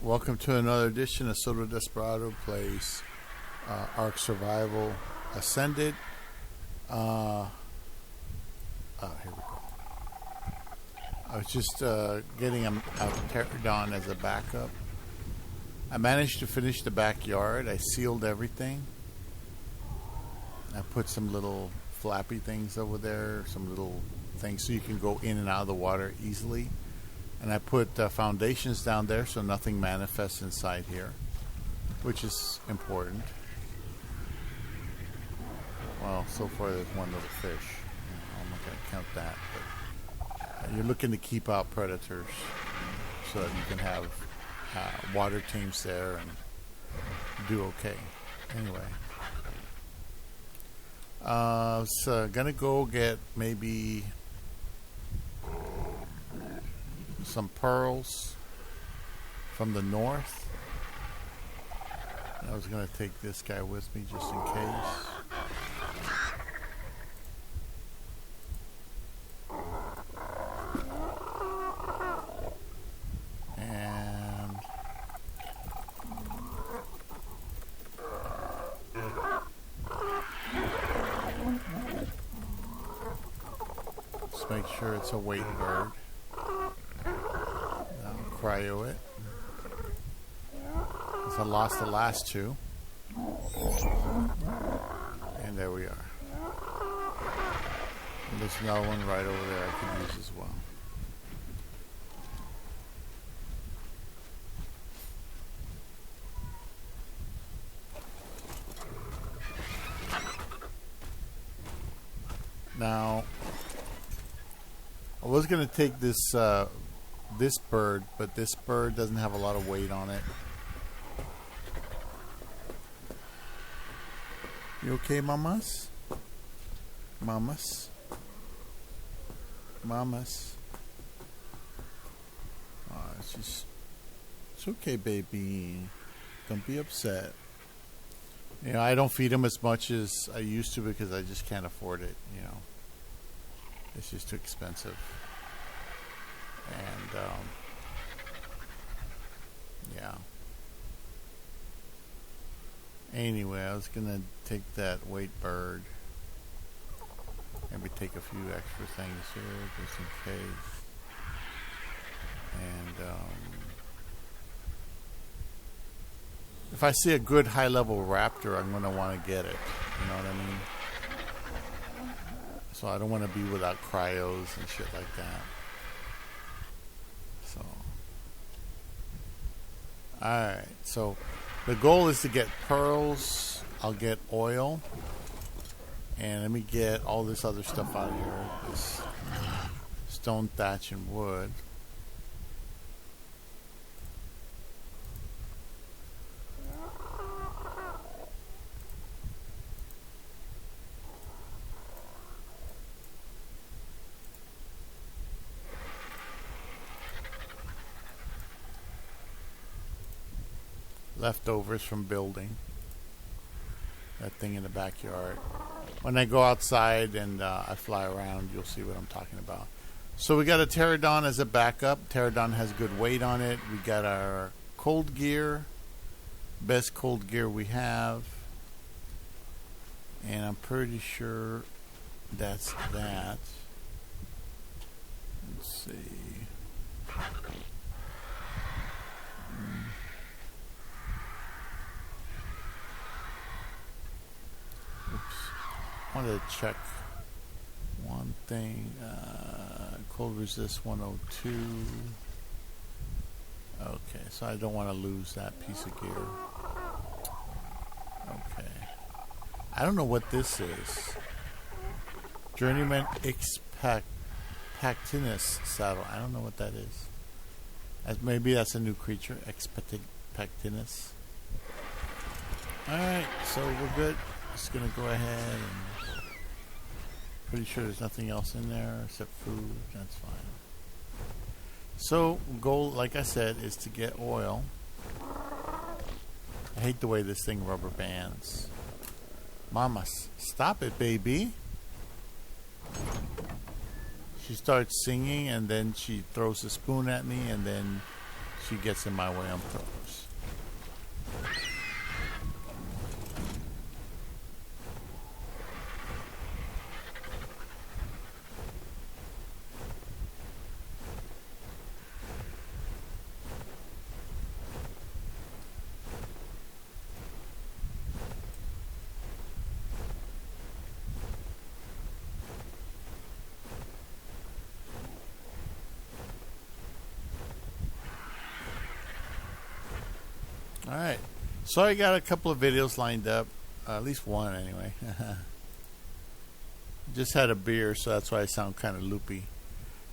Welcome to another edition of Soto Desperado Plays Ark Survival Ascended. Here we go. I was just getting a pterodon as a backup. I managed to finish the backyard. I sealed everything. I put some little flappy things over there, some little things so you can go in and out of the water easily. And I put foundations down there so nothing manifests inside here, which is important. Well, so far there's one little fish. I'm not going to count that, but you're looking to keep out predators so that you can have water teams there and do okay. Anyway, I was going to go get maybe some pearls from the north. I was going to take this guy with me just in case. And let's make sure it's a weight bird. Cryo it. So I lost the last two. And there we are. And there's another one right over there I can use as well. Now, I was going to take this this bird, but this bird doesn't have a lot of weight on it. You okay, mamas? Mamas? Mamas? Oh, it's okay, baby. Don't be upset. You know, I don't feed them as much as I used to because I just can't afford it, you know. It's just too expensive. And, yeah. Anyway, I was going to take that weight bird. Maybe take a few extra things here, just in case. And, if I see a good high-level raptor, I'm going to want to get it. You know what I mean? So I don't want to be without cryos and shit like that. So, alright, so the goal is to get pearls. I'll get oil, and let me get all this other stuff out of here. This stone, thatch, and wood. Leftovers from building that thing in the backyard. When I go outside and I fly around, you'll see what I'm talking about. So we got a pterodon as a backup. Pterodon has good weight on it. We got our cold gear, best cold gear we have, and I'm pretty sure that's that. Let's see. I wanted to check one thing. Cold resist 102. Okay, so I don't want to lose that piece of gear. Okay. I don't know what this is. Journeyman Expectinus saddle. I don't know what that is. Maybe that's a new creature. Expectinus. Alright, so we're good. Just gonna go ahead and pretty sure there's nothing else in there except food. That's fine. So goal, like I said, is to get oil. I hate the way this thing rubber bands. Mama, stop it, baby. She starts singing and then she throws a spoon at me and then she gets in my way on purpose. Alright, so I got a couple of videos lined up, at least one anyway. Just had a beer, so that's why I sound kind of loopy.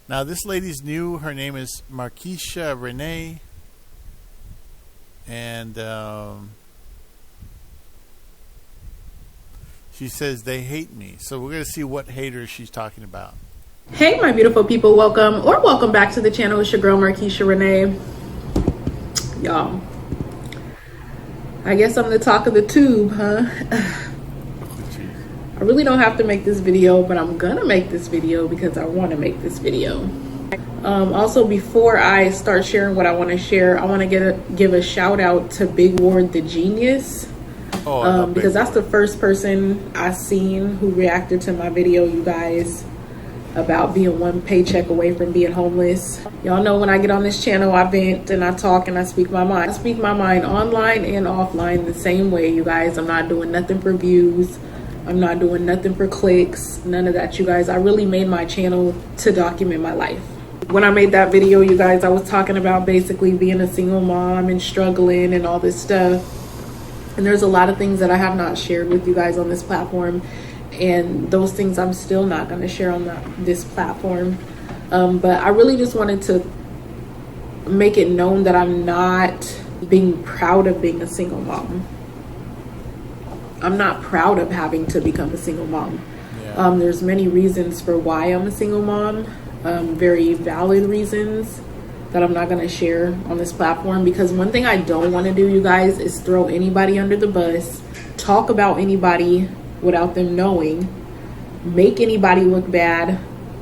Now this lady's new. Her name is Marquisha Renee, and she says they hate me. So we're going to see what haters she's talking about. Hey my beautiful people, welcome back to the channel. It's your girl Marquisha Renee. Y'all, I guess I'm the talk of the tube, huh? I really don't have to make this video, but I'm gonna make this video because I want to make this video. Also, before I start sharing what I want to share, I want to give a shout out to Big Ward the Genius, because that's the first person I seen who reacted to my video, you guys, about being one paycheck away from being homeless. Y'all know when I get on this channel, I vent and I talk and I speak my mind. I speak my mind online and offline the same way, you guys. I'm not doing nothing for views. I'm not doing nothing for clicks. None of that, you guys. I really made my channel to document my life. When I made that video, you guys, I was talking about basically being a single mom and struggling and all this stuff. And there's a lot of things that I have not shared with you guys on this platform. And those things I'm still not going to share on this platform. But I really just wanted to make it known that I'm not being proud of being a single mom. I'm not proud of having to become a single mom. Yeah. There's many reasons for why I'm a single mom. Very valid reasons that I'm not going to share on this platform. Because one thing I don't want to do, you guys, is throw anybody under the bus, talk about anybody without them knowing, make anybody look bad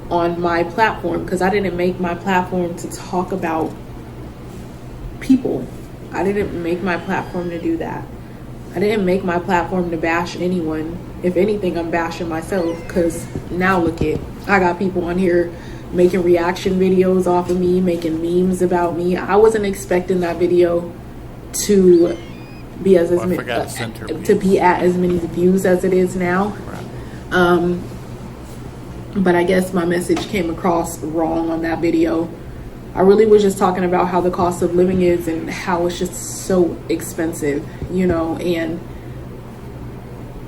on my platform, because I didn't make my platform to talk about people. I didn't make my platform to do that. I didn't make my platform to bash anyone. If anything, I'm bashing myself, because now look it, I got people on here making reaction videos off of me, making memes about me. I wasn't expecting that video to be at as many views as it is now. Right. But I guess my message came across wrong on that video. I really was just talking about how the cost of living is and how it's just so expensive, you know, and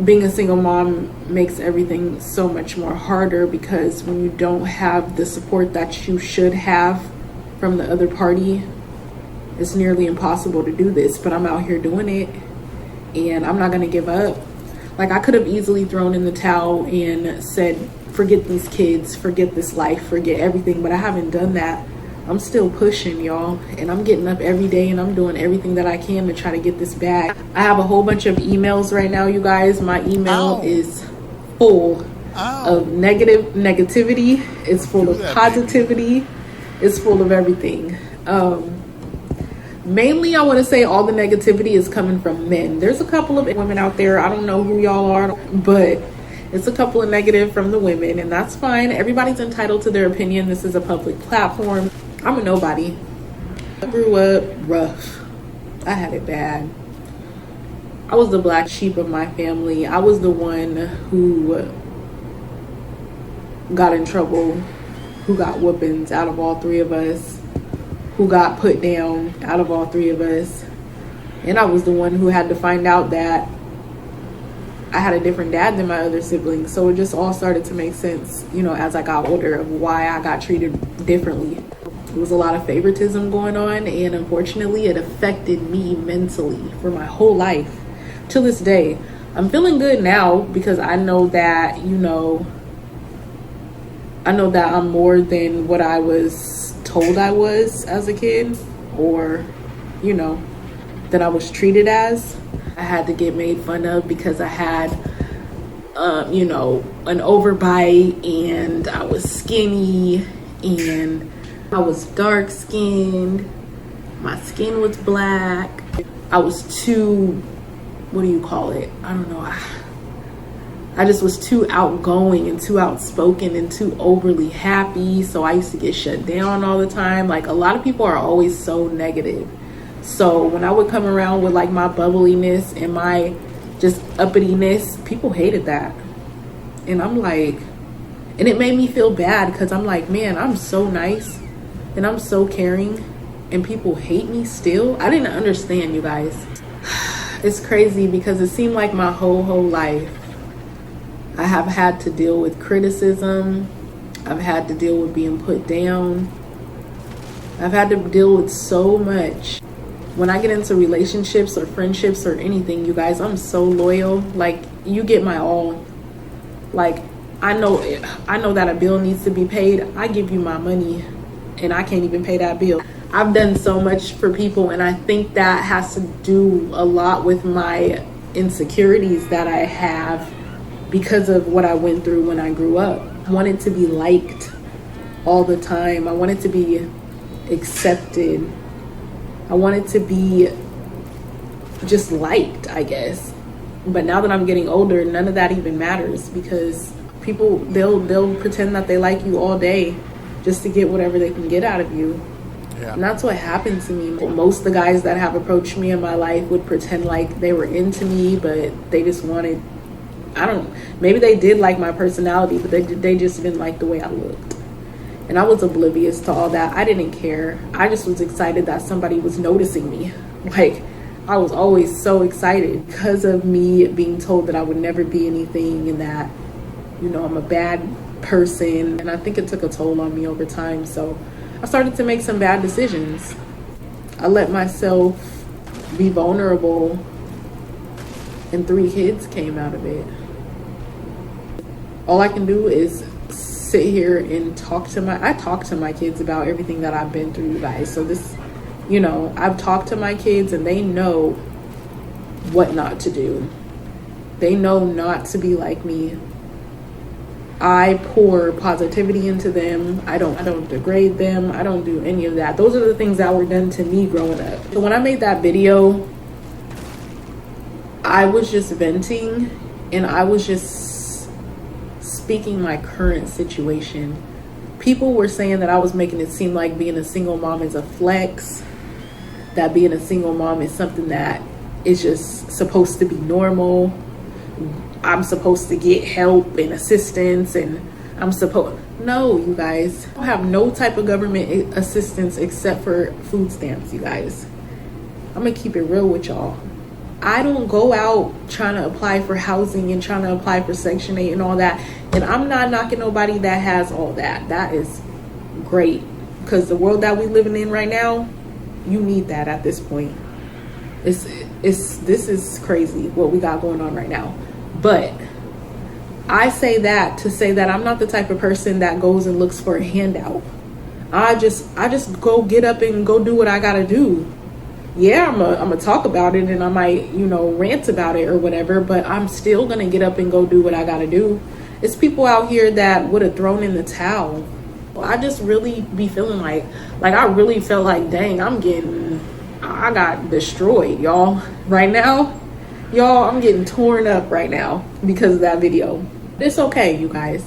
being a single mom makes everything so much more harder, because when you don't have the support that you should have from the other party, it's nearly impossible to do this. But I'm out here doing it, and I'm not going to give up. Like, I could have easily thrown in the towel and said, forget these kids, forget this life, forget everything, but I haven't done that. I'm still pushing, y'all, and I'm getting up every day and I'm doing everything that I can to try to get this back. I have a whole bunch of emails right now, you guys. My email is full of negativity. It's full of positivity. It's full of everything. Mainly, I want to say all the negativity is coming from men. There's a couple of women out there. I don't know who y'all are, but it's a couple of negative from the women, and that's fine. Everybody's entitled to their opinion. This is a public platform. I'm a nobody. I grew up rough. I had it bad. I was the black sheep of my family. I was the one who got in trouble, who got whoopings out of all three of us, who got put down out of all three of us. And I was the one who had to find out that I had a different dad than my other siblings. So it just all started to make sense, you know, as I got older, of why I got treated differently. There was a lot of favoritism going on, and unfortunately it affected me mentally for my whole life to this day. I'm feeling good now because I know that, you know, I know that I'm more than what I was told I was as a kid, or, you know, that I was treated as. I had to get made fun of because I had, you know, an overbite, and I was skinny, and I was dark skinned. My skin was black. I was too, what do you call it? I don't know. I just was too outgoing and too outspoken and too overly happy. So I used to get shut down all the time. Like, a lot of people are always so negative. So when I would come around with like my bubbliness and my just uppityness, people hated that. And I'm like, and it made me feel bad because I'm like, man, I'm so nice and I'm so caring and people hate me still. I didn't understand, you guys. It's crazy because it seemed like my whole life I have had to deal with criticism. I've had to deal with being put down. I've had to deal with so much. When I get into relationships or friendships or anything, you guys, I'm so loyal. Like, you get my all. Like, I know that a bill needs to be paid. I give you my money and I can't even pay that bill. I've done so much for people, and I think that has to do a lot with my insecurities that I have because of what I went through when I grew up. I wanted to be liked all the time. I wanted to be accepted. I wanted to be just liked, I guess. But now that I'm getting older, none of that even matters because people, they'll pretend that they like you all day just to get whatever they can get out of you. Yeah. And that's what happened to me. Most of the guys that have approached me in my life would pretend like they were into me, but they just wanted, maybe they did like my personality, but they just didn't like the way I looked. And I was oblivious to all that. I didn't care. I just was excited that somebody was noticing me. Like, I was always so excited because of me being told that I would never be anything and that, you know, I'm a bad person. And I think it took a toll on me over time. So I started to make some bad decisions. I let myself be vulnerable and 3 kids came out of it. All I can do is sit here and talk to my kids about everything that I've been through, you guys. So this, you know, I've talked to my kids and they know what not to do. They know not to be like me. I pour positivity into them. I don't degrade them. I don't do any of that. Those are the things that were done to me growing up. So when I made that video, I was just venting and I was just speaking my current situation. People were saying that I was making it seem like being a single mom is a flex, that being a single mom is something that is just supposed to be normal. I'm supposed to get help and assistance and no, you guys. I don't have no type of government assistance except for food stamps, you guys. I'm gonna keep it real with y'all. I don't go out trying to apply for housing and trying to apply for Section 8 and all that. And I'm not knocking nobody that has all that. That is great. Because the world that we're living in right now, you need that at this point. This is crazy what we got going on right now. But I say that to say that I'm not the type of person that goes and looks for a handout. I just go get up and go do what I gotta do. Yeah, I'm gonna talk about it and I might, you know, rant about it or whatever, but I'm still gonna get up and go do what I gotta do. It's people out here that would have thrown in the towel. I just really be feeling like I really felt like, dang, I got destroyed, y'all. Right now, y'all, I'm getting torn up right now because of that video. It's okay, you guys.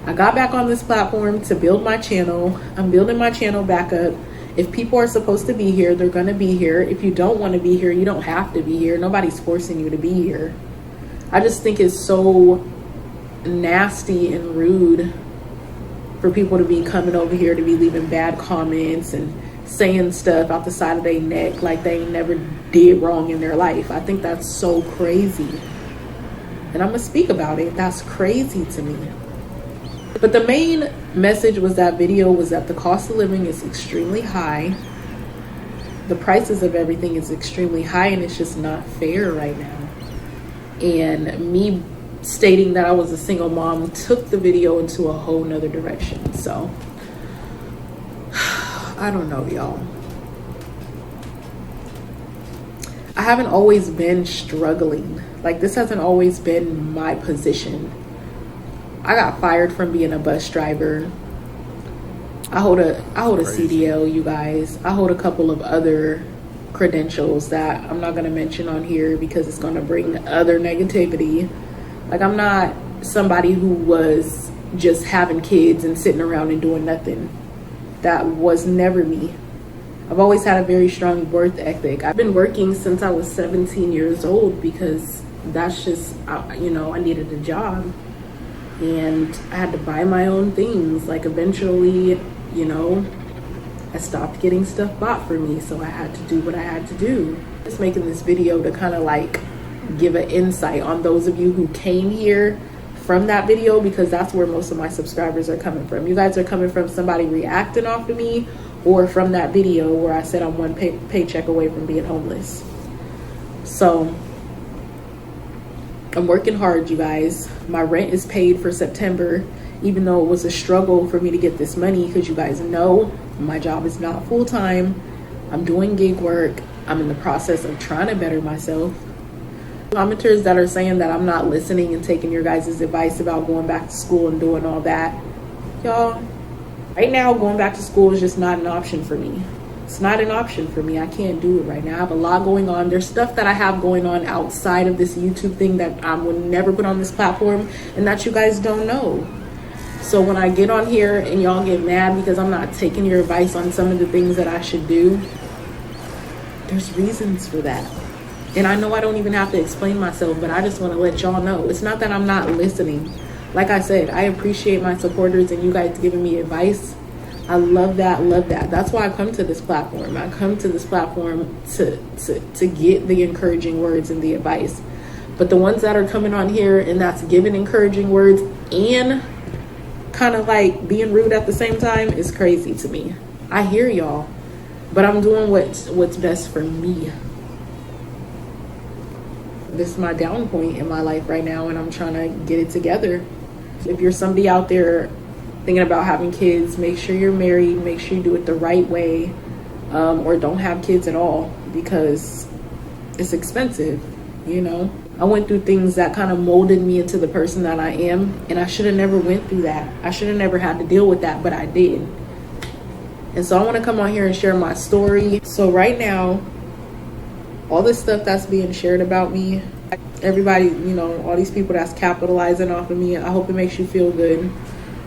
I got back on this platform to build my channel. I'm building my channel back up. If people are supposed to be here, they're going to be here. If you don't want to be here, you don't have to be here. Nobody's forcing you to be here. I just think it's so nasty and rude for people to be coming over here to be leaving bad comments and saying stuff out the side of their neck like they never did wrong in their life. I think that's so crazy. And I'm going to speak about it. That's crazy to me. But the main message was that video was that the cost of living is extremely high. The prices of everything is extremely high and it's just not fair right now. And me stating that I was a single mom took the video into a whole nother direction. So I don't know, y'all. I haven't always been struggling. Like, this hasn't always been my position. I got fired from being a bus driver. I hold a CDL, you guys. I hold a couple of other credentials that I'm not going to mention on here because it's going to bring other negativity. Like, I'm not somebody who was just having kids and sitting around and doing nothing. That was never me. I've always had a very strong work ethic. I've been working since I was 17 years old because that's just, you know, I needed a job and I had to buy my own things. Like, eventually, you know, I stopped getting stuff bought for me, so I had to do what I had to do. Just making this video to kind of like give an insight on those of you who came here from that video, because that's where most of my subscribers are coming from. You guys are coming from somebody reacting off of me, or from that video where I said I'm one paycheck away from being homeless. So I'm working hard, you guys. My rent is paid for September, even though it was a struggle for me to get this money, because you guys know my job is not full-time. I'm doing gig work. I'm in the process of trying to better myself. Commenters that are saying that I'm not listening and taking your guys' advice about going back to school and doing all that, y'all, right now going back to school is just not an option for me. It's not an option for me. I can't do it right now. I have a lot going on. There's stuff that I have going on outside of this YouTube thing that I would never put on this platform and that you guys don't know. So when I get on here and y'all get mad because I'm not taking your advice on some of the things that I should do, there's reasons for that. And I know I don't even have to explain myself, but I just want to let y'all know. It's not that I'm not listening. Like I said, I appreciate my supporters and you guys giving me advice. I love that, love that. That's why I come to this platform. I come to this platform to get the encouraging words and the advice. But the ones that are coming on here and that's giving encouraging words and kind of like being rude at the same time is crazy to me. I hear y'all, but I'm doing what's best for me. This is my down point in my life right now, and I'm trying to get it together. If you're somebody out there thinking about having kids, make sure you're married, make sure you do it the right way, or don't have kids at all, because it's expensive, you know. I went through things that kind of molded me into the person that I am, and I should have never went through that. I should have never had to deal with that, but I did. And so I want to come on here and share my story. So right now, all this stuff that's being shared about me, everybody, you know, all these people that's capitalizing off of me, I hope it makes you feel good.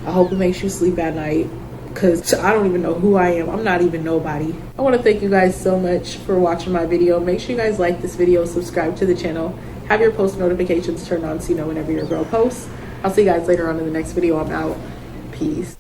I hope it makes you sleep at night, because I don't even know who I am. I'm not even nobody. I want to thank you guys so much for watching my video. Make sure you guys like this video, subscribe to the channel, have your post notifications turned on so you know whenever your girl posts. I'll see you guys later on in the next video. I'm out. Peace.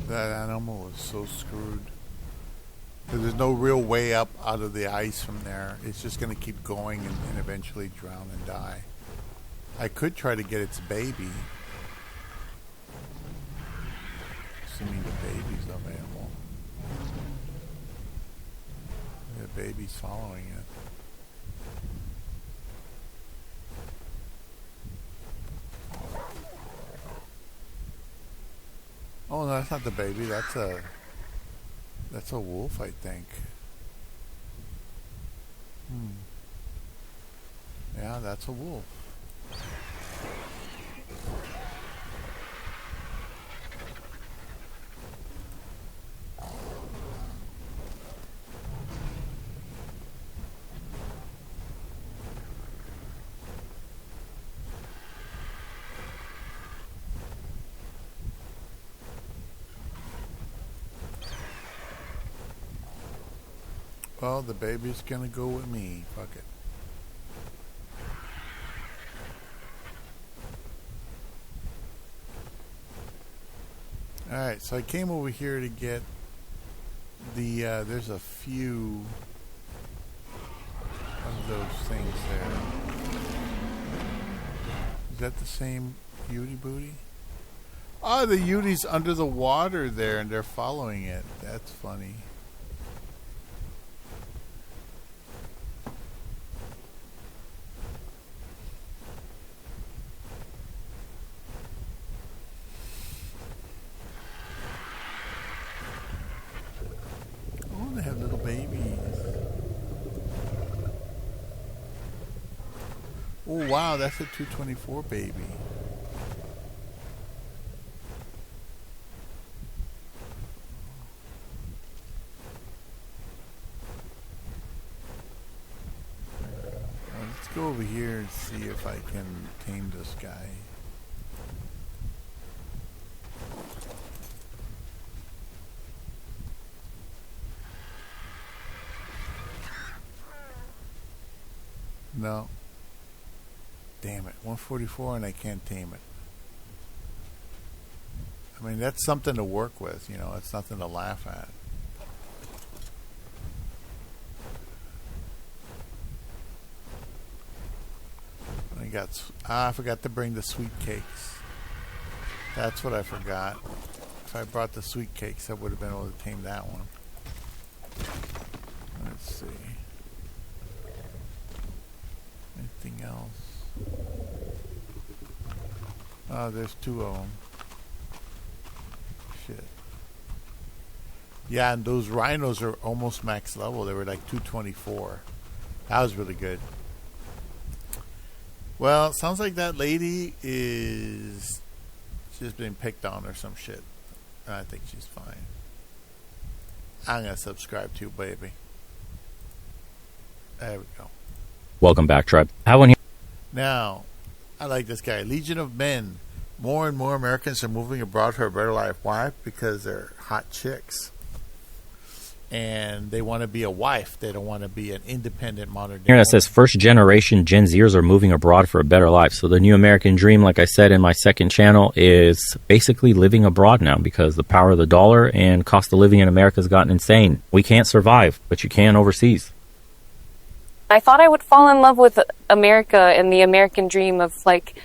That animal is so screwed. There's no real way up out of the ice from there. It's just going to keep going and eventually drown and die. I could try to get its baby. Assuming the baby's available. The baby's following it. Oh, no, that's not the baby. That's a wolf, I think. Yeah, that's a wolf. Well, the baby's gonna go with me. Fuck it. Alright, so I came over here to get the, there's a few of those things there. Is that the same Beauty Booty? Oh, the Yudi's under the water there and they're following it. That's funny. Oh, they have little babies. Oh, wow, that's a 224 baby. Let's go over here and see if I can tame this guy. No. Damn it. 144 and I can't tame it. I mean, that's something to work with, you know. It's nothing to laugh at. I forgot to bring the sweet cakes. That's what I forgot. If I brought the sweet cakes, I would have been able to tame that one. Let's see. Anything else? Oh, there's two of them. Shit. Yeah, and those rhinos are almost max level. They were like 224. That was really good. Well, it sounds like that lady is just being picked on or some shit. I think she's fine. I'm going to subscribe to you, baby. There we go. Welcome back, tribe. Have one here. Now, I like this guy. Legion of Men. More and more Americans are moving abroad for a better life. Why? Because they're hot chicks. And they want to be a wife. They don't want to be an independent modern day Here it woman. says first generation Gen Zers are moving abroad for a better life. So the new American dream, like I said in my second channel, is basically living abroad now because the power of the dollar and cost of living in America has gotten insane. We can't survive, but you can overseas. I thought I would fall in love with America and the American dream of like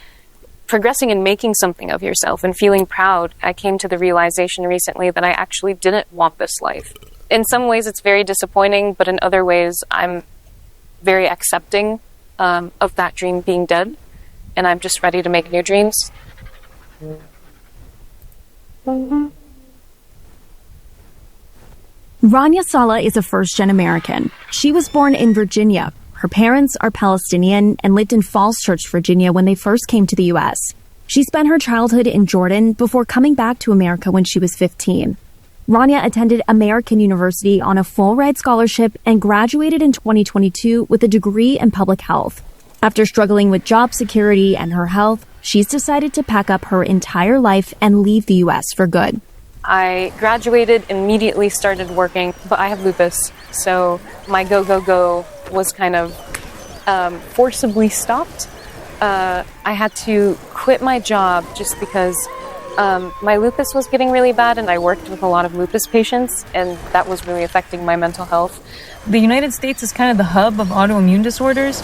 progressing and making something of yourself and feeling proud. I came to the realization recently that I actually didn't want this life. In some ways it's very disappointing, but in other ways I'm very accepting of that dream being dead, and I'm just ready to make new dreams. Rania Sala is a first-gen American. She was born in Virginia. Her parents are Palestinian and lived in Falls Church, Virginia when they first came to the U.S. She spent her childhood in Jordan before coming back to America when she was 15. Rania attended American University on a full-ride scholarship and graduated in 2022 with a degree in public health. After struggling with job security and her health, she's decided to pack up her entire life and leave the U.S. for good. I graduated, immediately started working, but I have lupus, so my go was kind of forcibly stopped. I had to quit my job just because my lupus was getting really bad, and I worked with a lot of lupus patients, and that was really affecting my mental health. The United States is kind of the hub of autoimmune disorders.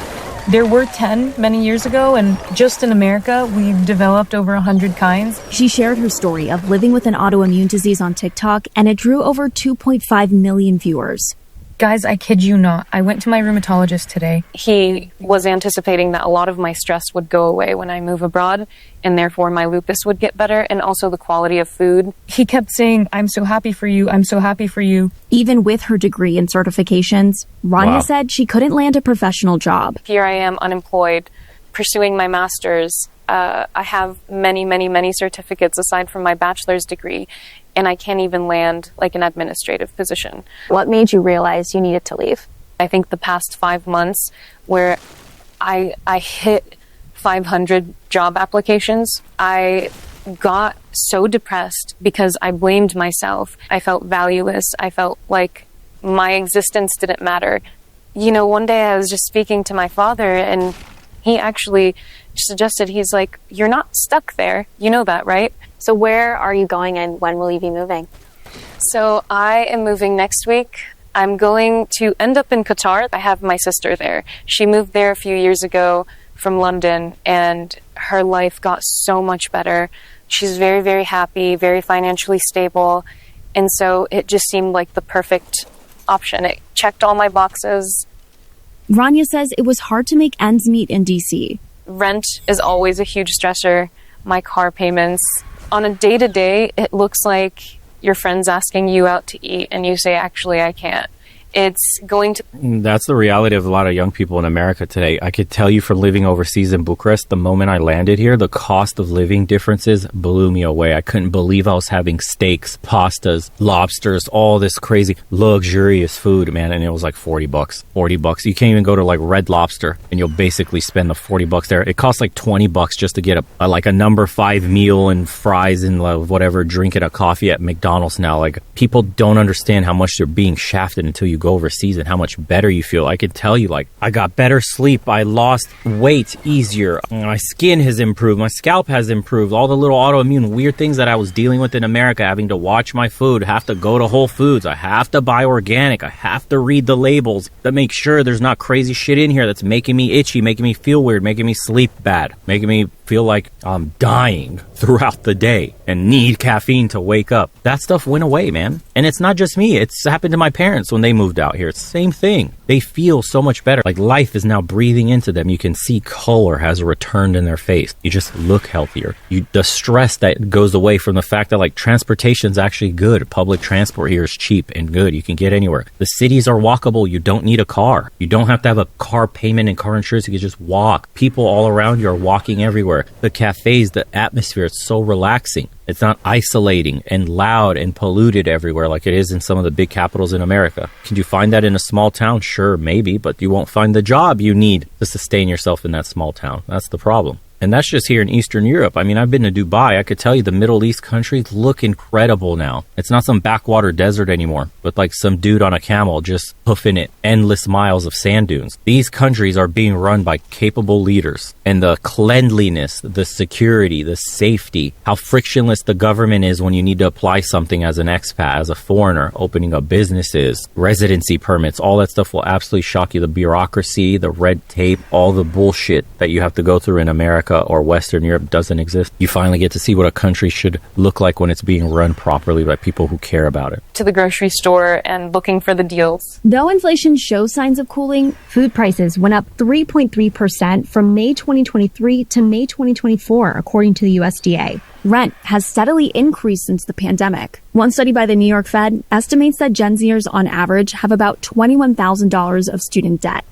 There were 10 many years ago, and just in America, we've developed over 100 kinds. She shared her story of living with an autoimmune disease on TikTok, and it drew over 2.5 million viewers. Guys, I kid you not. I went to my rheumatologist today. He was anticipating that a lot of my stress would go away when I move abroad, and therefore my lupus would get better, and also the quality of food. He kept saying, I'm so happy for you, I'm so happy for you. Even with her degree and certifications, Rania said she couldn't land a professional job. Here I am, unemployed, pursuing my master's. I have many certificates aside from my bachelor's degree, and I can't even land like an administrative position. What made you realize you needed to leave? I think the past 5 months where I hit 500 job applications, I got so depressed because I blamed myself. I felt valueless. I felt like my existence didn't matter. You know, one day I was just speaking to my father, and he actually suggested, he's like, you're not stuck there. You know that, right? So where are you going and when will you be moving? So I am moving next week. I'm going to end up in Qatar. I have my sister there. She moved there a few years ago from London, and her life got so much better. She's very, very happy, very financially stable. And so it just seemed like the perfect option. It checked all my boxes. Rania says it was hard to make ends meet in DC. Rent is always a huge stressor. My car payments. On a day-to-day, it looks like your friend's asking you out to eat and you say, actually, I can't. It's going to... That's the reality of a lot of young people in America today. I could tell you from living overseas in Bucharest, the moment I landed here, the cost of living differences blew me away. I couldn't believe I was having steaks, pastas, lobsters, all this crazy luxurious food, man. And it was like $40. $40. You can't even go to like Red Lobster and you'll basically spend the $40 there. It costs like $20 just to get a number 5 meal and fries and whatever, drinking a coffee at McDonald's now. Like, people don't understand how much they're being shafted until you go overseas and how much better you feel. I can tell you, like, I got better sleep, I lost weight easier, my skin has improved, my scalp has improved, all the little autoimmune weird things that I was dealing with in America, having to watch my food, have to go to Whole Foods, I have to buy organic, I have to read the labels to make sure there's not crazy shit in here that's making me itchy, making me feel weird, making me sleep bad, making me feel like I'm dying throughout the day and need caffeine to wake up. That stuff went away, man. And it's not just me. It's happened to my parents when they moved out here. It's the same thing. They feel so much better. Like, life is now breathing into them. You can see color has returned in their face. You just look healthier. The stress that goes away from the fact that, like, transportation's actually good. Public transport here is cheap and good. You can get anywhere. The cities are walkable. You don't need a car. You don't have to have a car payment and car insurance. You can just walk. People all around you are walking everywhere. The cafes, the atmosphere, it's so relaxing. It's not isolating and loud and polluted everywhere like it is in some of the big capitals in America. Can you find that in a small town? Sure, maybe, but you won't find the job you need to sustain yourself in that small town. That's the problem. And that's just here in Eastern Europe. I mean, I've been to Dubai. I could tell you the Middle East countries look incredible now. It's not some backwater desert anymore, with like some dude on a camel just hoofing it endless miles of sand dunes. These countries are being run by capable leaders. And the cleanliness, the security, the safety, how frictionless the government is when you need to apply something as an expat, as a foreigner, opening up businesses, residency permits, all that stuff will absolutely shock you. The bureaucracy, the red tape, all the bullshit that you have to go through in America or Western Europe doesn't exist. You finally get to see what a country should look like when it's being run properly by people who care about it. To the grocery store and looking for the deals. Though inflation shows signs of cooling, food prices went up 3.3% from May 2023 to May 2024, according to the USDA. Rent has steadily increased since the pandemic. One study by the New York Fed estimates that Gen Zers on average have about $21,000 of student debt.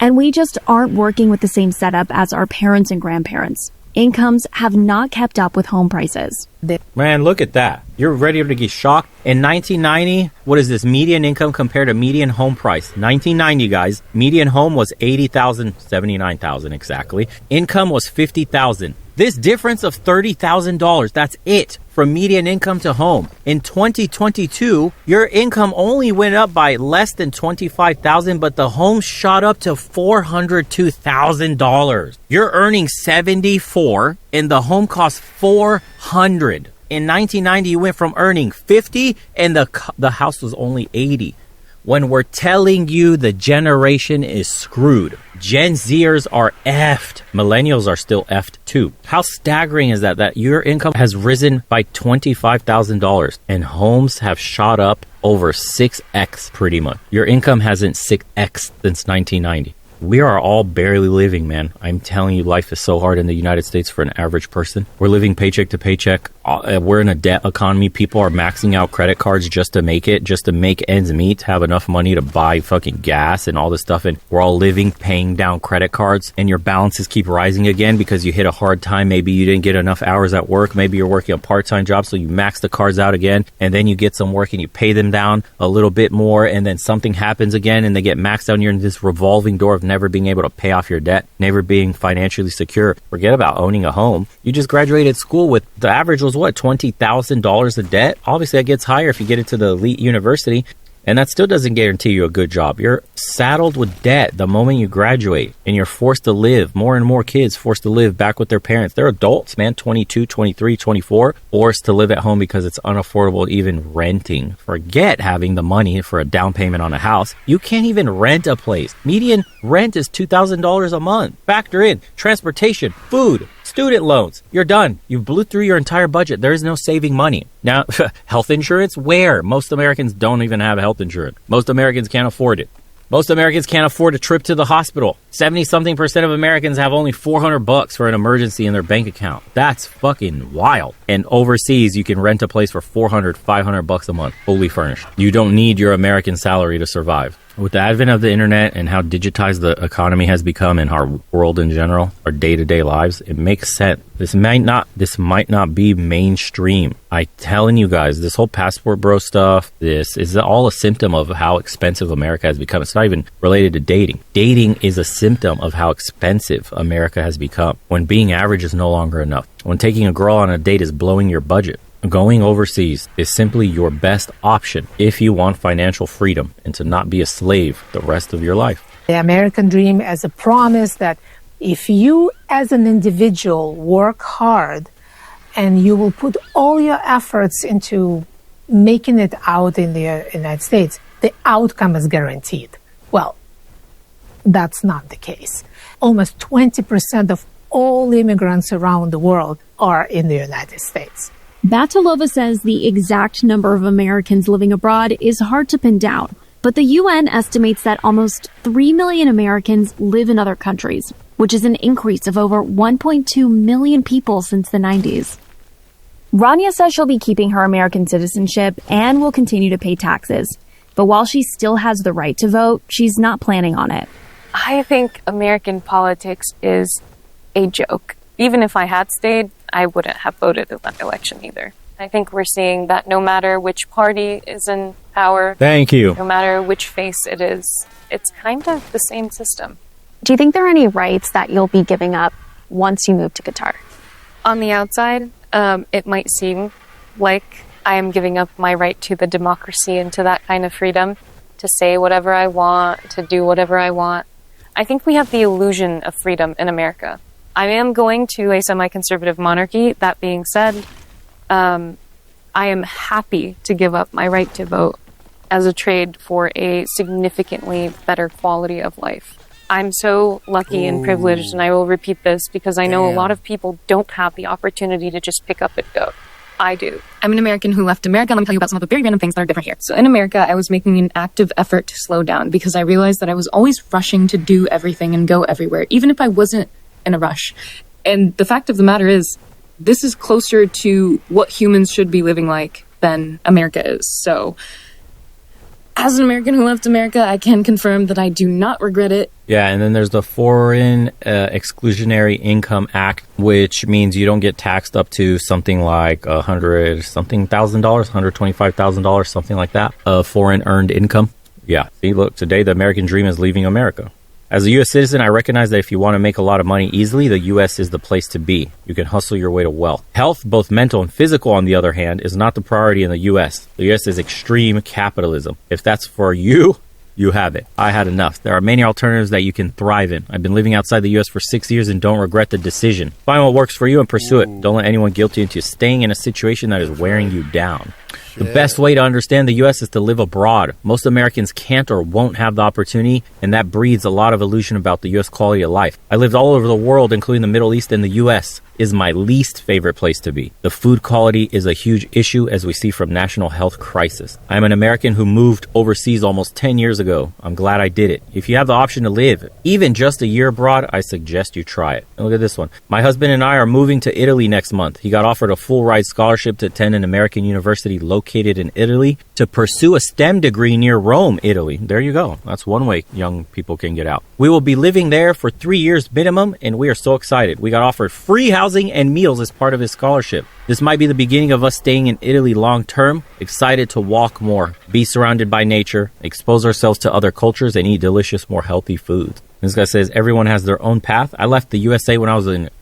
And we just aren't working with the same setup as our parents and grandparents. Incomes have not kept up with home prices. Man, look at that. You're ready to get shocked. In 1990, what is this? Median income compared to median home price. 1990, guys. Median home was $80,000, $79,000 exactly. Income was $50,000. This difference of $30,000, that's it, from median income to home. In 2022, your income only went up by less than $25,000, but the home shot up to $402,000. You're earning $74,000 and the home costs $400,000. In 1990, you went from earning $50,000 and the house was only $80,000. When we're telling you the generation is screwed, Gen Zers are effed. Millennials are still effed too. How staggering is that? That your income has risen by $25,000 and homes have shot up over 6x pretty much. Your income hasn't 6x since 1990. We are all barely living, man. I'm telling you, life is so hard in the United States for an average person. We're living paycheck to paycheck. We're in a debt economy. People are maxing out credit cards just to make ends meet, to have enough money to buy fucking gas and all this stuff. And we're all living, paying down credit cards, and your balances keep rising again because you hit a hard time. Maybe you didn't get enough hours at work. Maybe you're working a part-time job, so you max the cards out again, and then you get some work and you pay them down a little bit more, and then something happens again and they get maxed out, and you're in this revolving door of never being able to pay off your debt, never being financially secure. Forget about owning a home. You just graduated school with, the average was what, $20,000 of debt? Obviously that gets higher if you get into the elite university. And that still doesn't guarantee you a good job. You're saddled with debt the moment you graduate, and you're forced to live, more and more kids forced to live back with their parents. They're adults, man, 22, 23, 24, forced to live at home because it's unaffordable even renting. Forget having the money for a down payment on a house. You can't even rent a place. Median rent is $2,000 a month. Factor in transportation, food, student loans. You're done. You blew through your entire budget. There is no saving money. Now, health insurance? Where? Most Americans don't even have health insurance. Most Americans can't afford it. Most Americans can't afford a trip to the hospital. 70-something% of Americans have only $400 for an emergency in their bank account. That's fucking wild. And overseas, you can rent a place for $400, $500 a month, fully furnished. You don't need your American salary to survive. With the advent of the internet and how digitized the economy has become in our world in general, our day-to-day lives, it makes sense. This might not be mainstream. I'm telling you guys, this whole passport bro stuff, this is all a symptom of how expensive America has become. It's not even related to dating. Dating is a symptom of how expensive America has become. When being average is no longer enough. When taking a girl on a date is blowing your budget. Going overseas is simply your best option if you want financial freedom and to not be a slave the rest of your life. The American dream as a promise that if you as an individual work hard and you will put all your efforts into making it out in the United States, the outcome is guaranteed. Well, that's not the case. Almost 20% of all immigrants around the world are in the United States. Batalova says the exact number of Americans living abroad is hard to pin down, but the UN estimates that almost 3 million Americans live in other countries, which is an increase of over 1.2 million people since the 90s. Rania says she'll be keeping her American citizenship and will continue to pay taxes. But while she still has the right to vote, she's not planning on it. I think American politics is a joke. Even if I had stayed, I wouldn't have voted in that election either. I think we're seeing that no matter which party is in power, thank you, no matter which face it is, it's kind of the same system. Do you think there are any rights that you'll be giving up once you move to Qatar? On the outside, it might seem like I am giving up my right to the democracy and to that kind of freedom to say whatever I want, to do whatever I want. I think we have the illusion of freedom in America. I am going to a semi-conservative monarchy. That being said, I am happy to give up my right to vote as a trade for a significantly better quality of life. I'm so lucky and privileged, and I will repeat this because I know a lot of people don't have the opportunity to just pick up and go. I do. I'm an American who left America, and let me tell you about some of the very random things that are different here. So in America, I was making an active effort to slow down because I realized that I was always rushing to do everything and go everywhere, even if I wasn't in a rush. And the fact of the matter is, this is closer to what humans should be living like than America is. So as an American who left America, I can confirm that I do not regret it. Yeah, and then there's the Foreign Exclusionary Income Act, which means you don't get taxed up to something like $100,000, $125,000, something like that, of foreign earned income. Yeah, see, look, today the American dream is leaving America. As a U.S. citizen, I recognize that if you want to make a lot of money easily, the U.S. is the place to be. You can hustle your way to wealth. Health, both mental and physical, on the other hand, is not the priority in the U.S. The U.S. is extreme capitalism. If that's for you, you have it. I had enough. There are many alternatives that you can thrive in. I've been living outside the U.S. for 6 years and don't regret the decision. Find what works for you and pursue it. Don't let anyone guilt you into staying in a situation that is wearing you down. The best way to understand the U.S. is to live abroad. Most Americans can't or won't have the opportunity, and that breeds a lot of illusion about the U.S. quality of life. I lived all over the world, including the Middle East, and the U.S. is my least favorite place to be. The food quality is a huge issue, as we see from national health crisis. I'm an American who moved overseas almost 10 years ago. I'm glad I did it. If you have the option to live, even just a year abroad, I suggest you try it. And look at this one. My husband and I are moving to Italy next month. He got offered a full-ride scholarship to attend an American university located in Italy to pursue a STEM degree near Rome, Italy. There you go. That's one way young people can get out. We will be living there for 3 years minimum, and we are so excited. We got offered free housing and meals as part of his scholarship. This might be the beginning of us staying in Italy long term. Excited to walk more, be surrounded by nature, expose ourselves to other cultures, and eat delicious, more healthy foods. This guy says everyone has their own path. I left the USA when I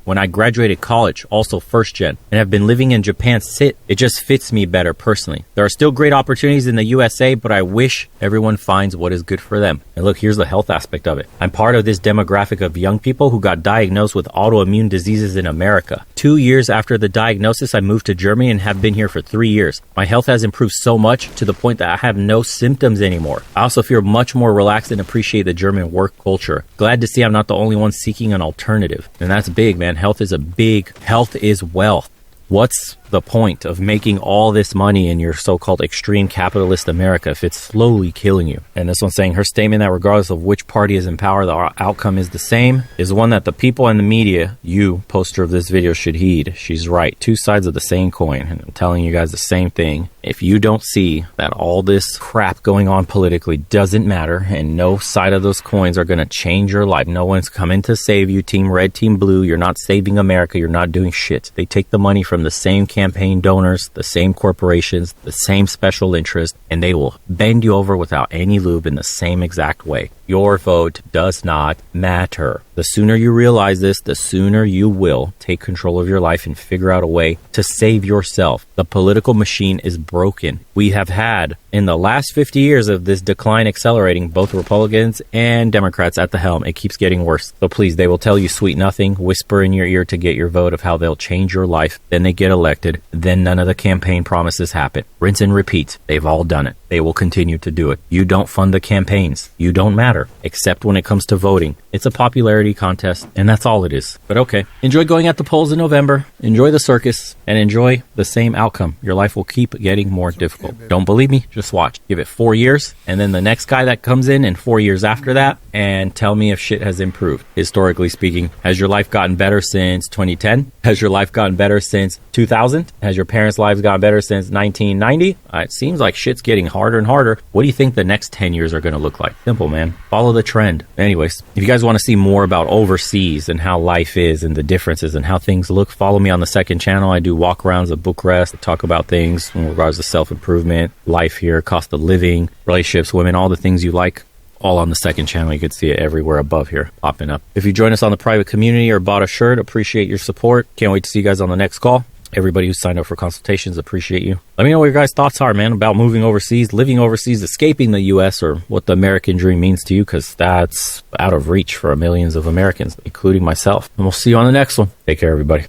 When I graduated college, also first gen, and have been living in Japan since, it just fits me better personally. There are still great opportunities in the USA, but I wish everyone finds what is good for them. And look, here's the health aspect of it. I'm part of this demographic of young people who got diagnosed with autoimmune diseases in America. 2 years after the diagnosis, I moved to Germany and have been here for 3 years. My health has improved so much to the point that I have no symptoms anymore. I also feel much more relaxed and appreciate the German work culture. Glad to see I'm not the only one seeking an alternative. And that's big, man. Health is wealth. What's the point of making all this money in your so-called extreme capitalist America if it's slowly killing you? And this one's saying her statement that regardless of which party is in power, the outcome is the same, is one that the people and the media, you, poster of this video, should heed. She's right. Two sides of the same coin. And I'm telling you guys the same thing. If you don't see that all this crap going on politically doesn't matter and no side of those coins are going to change your life, no one's coming to save you, team red, team blue, you're not saving America, you're not doing shit. They take the money from the same campaign donors, the same corporations, the same special interest, and they will bend you over without any lube in the same exact way. Your vote does not matter. The sooner you realize this, the sooner you will take control of your life and figure out a way to save yourself. The political machine is broken. We have had, in the last 50 years of this decline accelerating, both Republicans and Democrats at the helm. It keeps getting worse. So please, they will tell you sweet nothing, whisper in your ear to get your vote of how they'll change your life. Then they get elected. Then none of the campaign promises happen. Rinse and repeat. They've all done it. They will continue to do it. You don't fund the campaigns. You don't matter, except when it comes to voting. It's a popularity contest, and that's all it is. But okay, enjoy going at the polls in November, enjoy the circus, and enjoy the same outcome. Your life will keep getting more difficult. Don't believe me? Just watch. Give it 4 years, and then the next guy that comes in and 4 years after that, and tell me if shit has improved. Historically speaking, has your life gotten better since 2010? Has your life gotten better since 2000? Has your parents' lives gotten better since 1990? It seems like shit's getting harder and harder. What do you think the next 10 years are going to look like? Simple, man. Follow the trend. Anyways, if you guys want to see more about overseas and how life is and the differences and how things look, follow me on the second channel. I do walk arounds of Bucharest. I talk about things in regards to self-improvement, life here, cost of living, relationships, women, all the things you like. All on the second channel. You can see it everywhere above here popping up. If you join us on the private community or bought a shirt, appreciate your support. Can't wait to see you guys on the next call. Everybody who signed up for consultations, appreciate you. Let me know what your guys' thoughts are, man, about moving overseas, living overseas, escaping the U.S., or what the American dream means to you, because that's out of reach for millions of Americans, including myself. And we'll see you on the next one. Take care, everybody.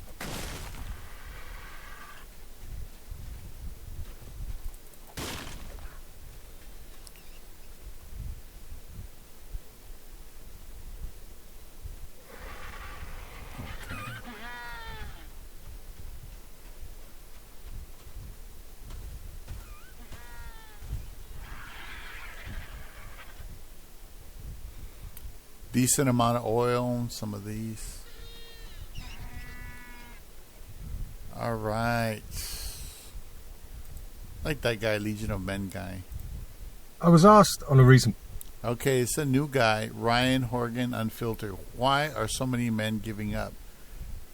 Decent amount of oil on some of these. All right. Like that guy, Legion of Men guy. I was asked on a recent... Okay, it's a new guy, Ryan Horgan Unfiltered. Why are so many men giving up?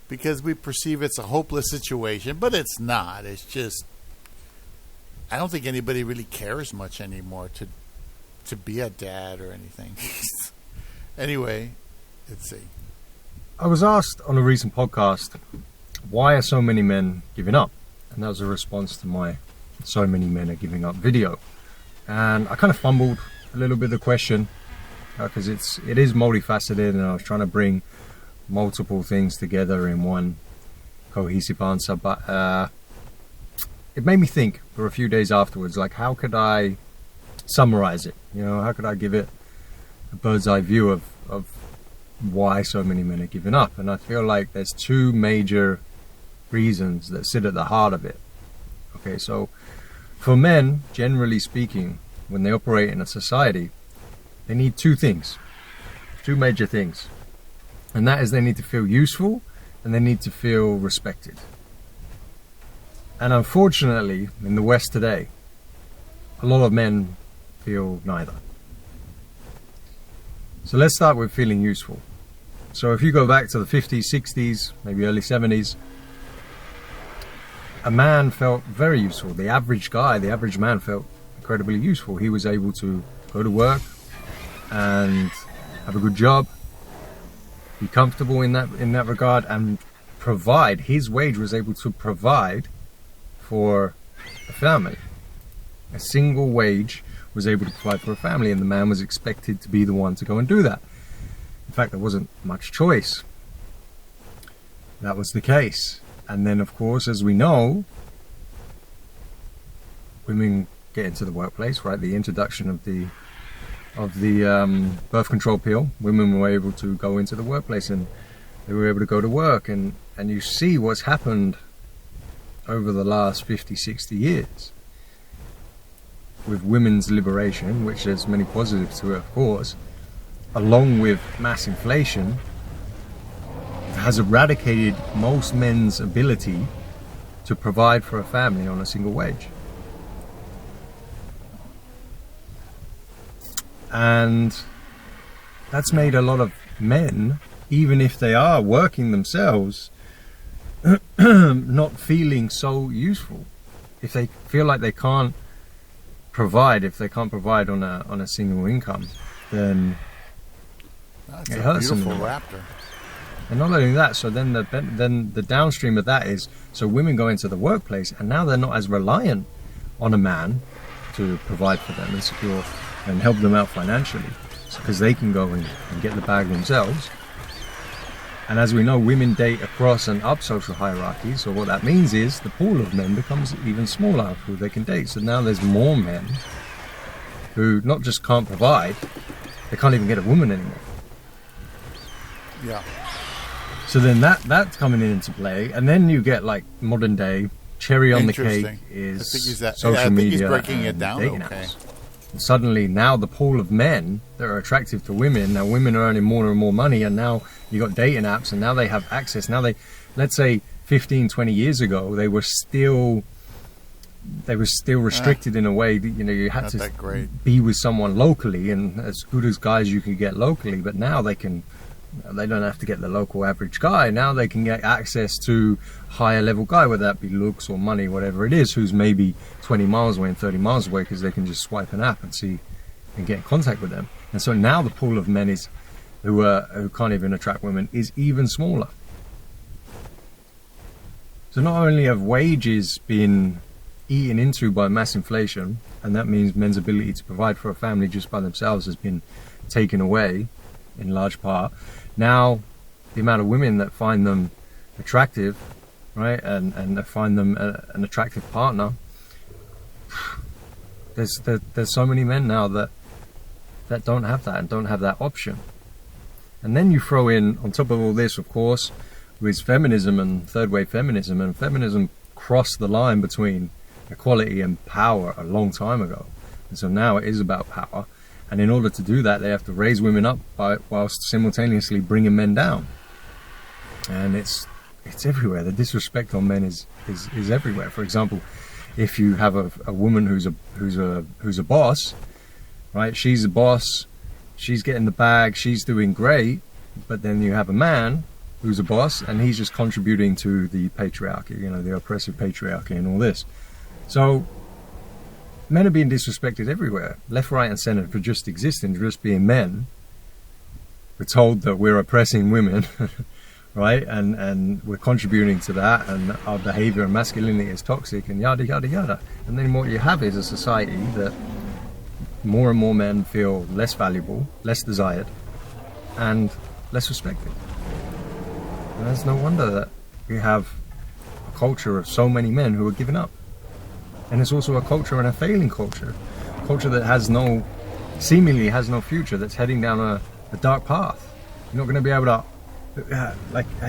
Because we perceive it's a hopeless situation, but it's not. It's just, I don't think anybody really cares much anymore to be a dad or anything. Anyway, let's see. I was asked on a recent podcast, why are so many men giving up? And that was a response to my "so many men are giving up" video. And I kind of fumbled a little bit of the question because it is multifaceted, and I was trying to bring multiple things together in one cohesive answer. But it made me think for a few days afterwards, like, how could I summarize it? You know, how could I give it a bird's eye view of why so many men are giving up? And I feel like there's two major reasons that sit at the heart of it. Okay, so for men, generally speaking, when they operate in a society, they need two major things. And that is, they need to feel useful and they need to feel respected. And unfortunately, in the West today, a lot of men feel neither. So let's start with feeling useful. So if you go back to the 50s, 60s, maybe early 70s, a man felt very useful. The average guy, the average man felt incredibly useful. He was able to go to work and have a good job, be comfortable in that regard, and provide, his wage was able to provide for a family. A single wage was able to provide for a family, and the man was expected to be the one to go and do that. In fact, there wasn't much choice. That was the case. And then, of course, as we know, women get into the workplace, right? The introduction of the birth control pill, women were able to go into the workplace and they were able to go to work, and you see what's happened over the last 50, 60 years with women's liberation, which there's many positives to it, of course, along with mass inflation, has eradicated most men's ability to provide for a family on a single wage. And that's made a lot of men, even if they are working themselves, not feeling so useful. If they feel like they can't provide, on a single income, then That's it a hurts them. beautiful raptor. And not only that, so then the downstream of that is, so women go into the workplace and now they're not as reliant on a man to provide for them and secure and help them out financially, because they can go and get the bag themselves. And as we know, women date across and up social hierarchies, so what that means is the pool of men becomes even smaller who they can date. So now there's more men who not just can't provide, they can't even get a woman anymore. Yeah. So then that's coming into play, and then you get like modern day cherry on the cake is social media. He's breaking it and down. dating Okay. apps. And suddenly now the pool of men that are attractive to women, now women are earning more and more money, and now you got dating apps, and now they have access. Now they, let's say 15, 20 years ago, they were still restricted in a way that, you know, you had to be with someone locally, and as good as guys you could get locally, but now they don't have to get the local average guy. Now they can get access to higher level guy, whether that be looks or money, whatever it is, who's maybe 20 miles away and 30 miles away, because they can just swipe an app and see and get in contact with them. And so now the pool of men is who can't even attract women is even smaller. So not only have wages been eaten into by mass inflation, and that means men's ability to provide for a family just by themselves has been taken away in large part. Now the amount of women that find them attractive, right, and that find them an attractive partner, there's so many men now that don't have that and don't have that option. And then you throw in, on top of all this, of course, with feminism and third wave feminism, and feminism crossed the line between equality and power a long time ago, and so now it is about power. And in order to do that, they have to raise women up whilst simultaneously bringing men down. And it's everywhere. The disrespect on men is everywhere. For example, if you have a woman who's a boss, right? She's a boss. She's getting the bag. She's doing great. But then you have a man who's a boss, and he's just contributing to the patriarchy, you know, the oppressive patriarchy and all this. So men are being disrespected everywhere, left, right, and centre, for just existing, just being men. We're told that we're oppressing women, right? And we're contributing to that, and our behaviour and masculinity is toxic, and yada, yada, yada. And then what you have is a society that more and more men feel less valuable, less desired, and less respected. And there's no wonder that we have a culture of so many men who are giving up. And it's also a culture, and a failing culture that seemingly has no future, that's heading down a dark path. You're not going to be able to,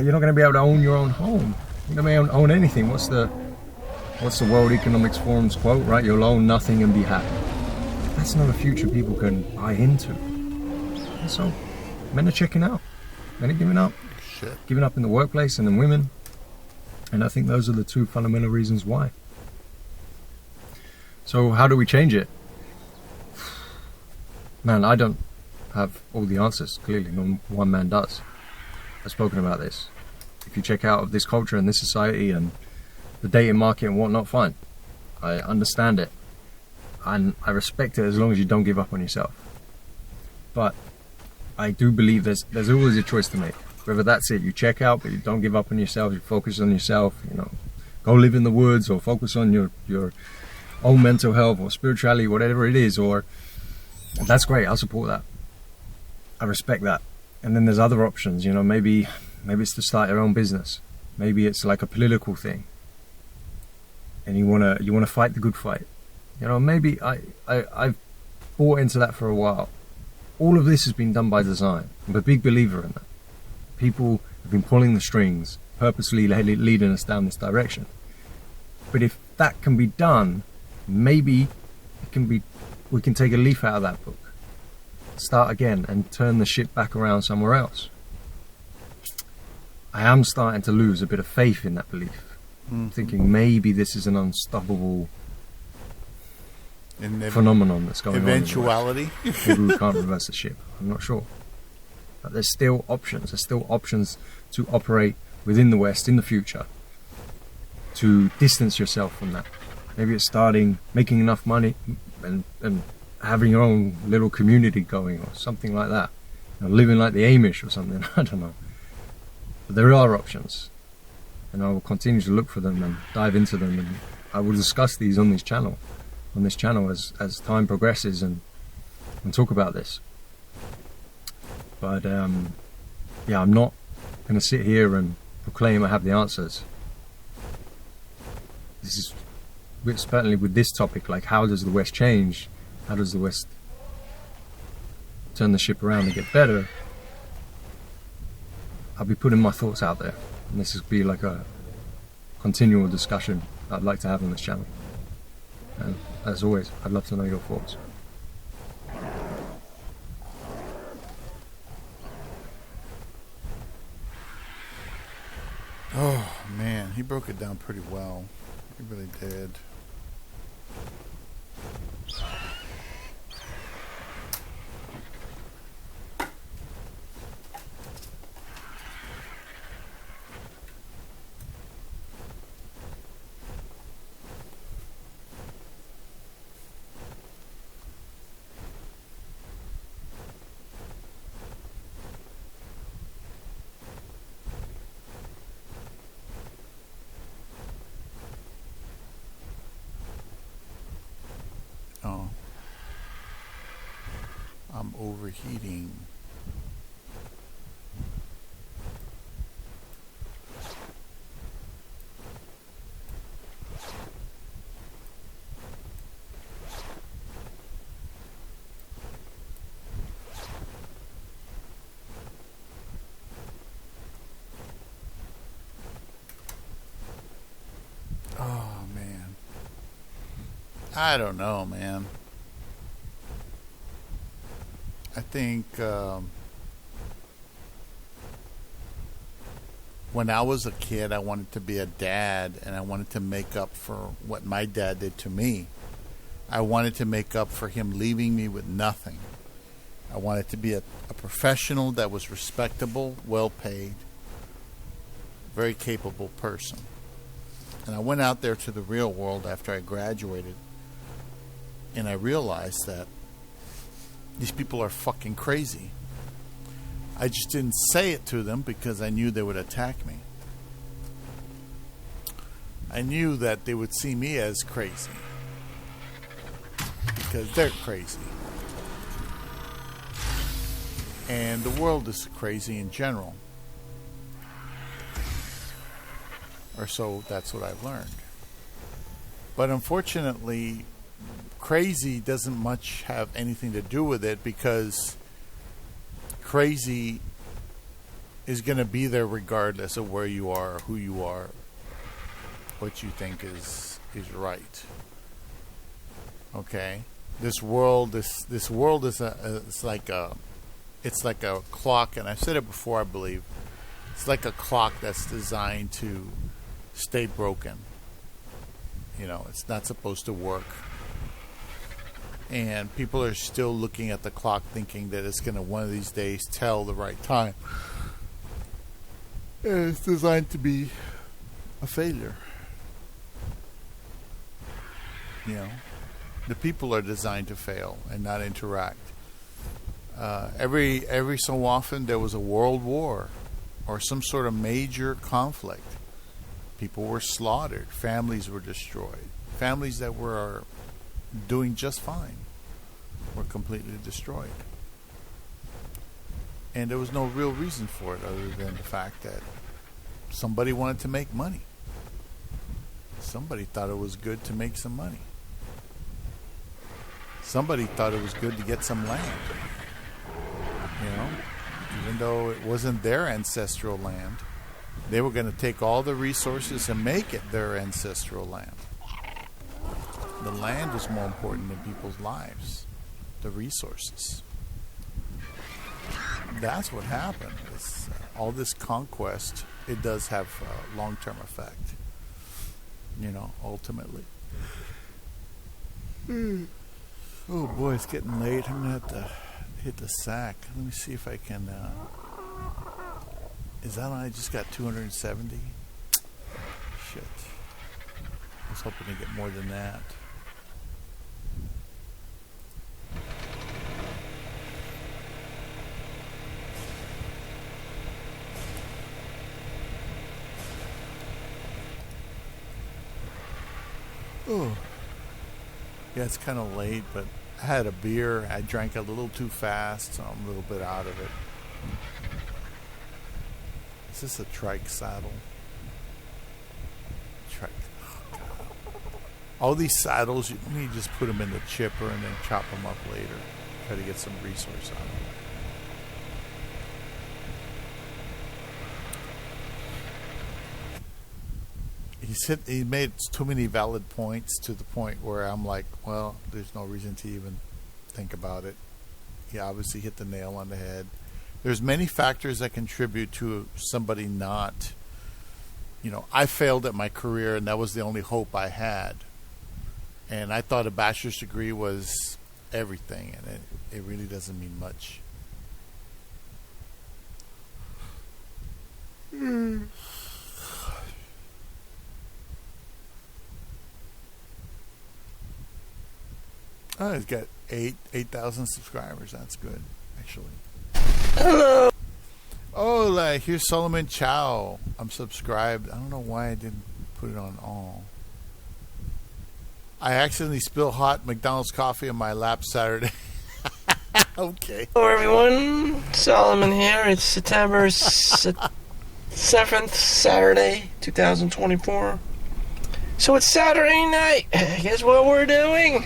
you're not going to be able to own your own home. You're not going to be able to own anything. What's the World Economics Forum's quote, right? You'll own nothing and be happy. That's not a future people can buy into. And so, men are checking out. Men are giving up. Giving up in the workplace, and in women. And I think those are the two fundamental reasons why. So how do we change it? Man, I don't have all the answers, clearly. No one man does. I've spoken about this. If you check out of this culture and this society and the dating market and whatnot, fine. I understand it. And I respect it as long as you don't give up on yourself. But I do believe there's always a choice to make. Whether that's it, you check out, but you don't give up on yourself, you focus on yourself, you know, go live in the woods, or focus on your own mental health or spirituality, whatever it is, or that's great, I'll support that. I respect that. And then there's other options, you know, maybe it's to start your own business. Maybe it's like a political thing. And you wanna fight the good fight. You know, maybe I've bought into that for a while. All of this has been done by design. I'm a big believer in that. People have been pulling the strings, purposely leading us down this direction. But if that can be done, maybe we can take a leaf out of that book, start again, and turn the ship back around somewhere else. I am starting to lose a bit of faith in that belief. I'm thinking maybe this is an unstoppable phenomenon that's going eventuality. on. Maybe we can't reverse the ship. I'm not sure. But there's still options. There's still options to operate within the West in the future, to distance yourself from that. Maybe it's making enough money and having your own little community going, or something like that. You know, living like the Amish or something. I don't know. But there are options, and I will continue to look for them and dive into them, and I will discuss these on this channel as time progresses, and talk about this. But yeah, I'm not going to sit here and proclaim I have the answers. This is certainly with this topic, like, how does the West change? How does the West turn the ship around and get better? I'll be putting my thoughts out there, and this will be like a continual discussion I'd like to have on this channel. And as always, I'd love to know your thoughts. Oh man, he broke it down pretty well. He really did. Oh, I'm overheating. Oh man, I don't know, man. I think when I was a kid, I wanted to be a dad, and I wanted to make up for what my dad did to me. I wanted to make up for him leaving me with nothing. I wanted to be a professional that was respectable, well paid, very capable person. And I went out there to the real world after I graduated, and I realized that these people are fucking crazy. I just didn't say it to them because I knew they would attack me. I knew that they would see me as crazy because they're crazy. And the world is crazy in general. Or so that's what I've learned. But unfortunately, crazy doesn't much have anything to do with it, because crazy is going to be there regardless of where you are, who you are, what you think is right. Okay? This world is it's like a clock, and I've said it before, I believe. It's like a clock that's designed to stay broken. You know, it's not supposed to work. And people are still looking at the clock thinking that it's going to one of these days tell the right time. And it's designed to be a failure. You know, the people are designed to fail and not interact. Every so often there was a world war. or some sort of major conflict. People were slaughtered. Families were destroyed. Families that were doing just fine were completely destroyed. And there was no real reason for it other than the fact that somebody wanted to make money. Somebody thought it was good to make some money. Somebody thought it was good to get some land. You know, even though it wasn't their ancestral land, they were going to take all the resources and make it their ancestral land. The land was more important than people's lives, the resources. That's what happened. It's, all this conquest, it does have a long-term effect, you know, ultimately. Oh boy, it's getting late. I'm going to have to hit the sack. Let me see if I can... is that on? I just got 270? Shit. I was hoping to get more than that. Oh. Yeah, it's kind of late, but I had a beer. I drank a little too fast, so I'm a little bit out of it. Is this a trike saddle? Trike. Oh, God. All these saddles, you just put them in the chipper and then chop them up later. Try to get some resource out of them. He made too many valid points to the point where I'm like, well, there's no reason to even think about it. He obviously hit the nail on the head. There's many factors that contribute to somebody not, you know, I failed at my career and that was the only hope I had. And I thought a bachelor's degree was everything, and it really doesn't mean much. Oh, he's got 8,000 subscribers. That's good, actually. Hello. Oh, like, here's Solomon Chow. I'm subscribed. I don't know why I didn't put it on all. I accidentally spilled hot McDonald's coffee in my lap Saturday. Okay. Hello, everyone. Solomon here. It's September 7th, Saturday, 2024. So it's Saturday night. Guess what we're doing?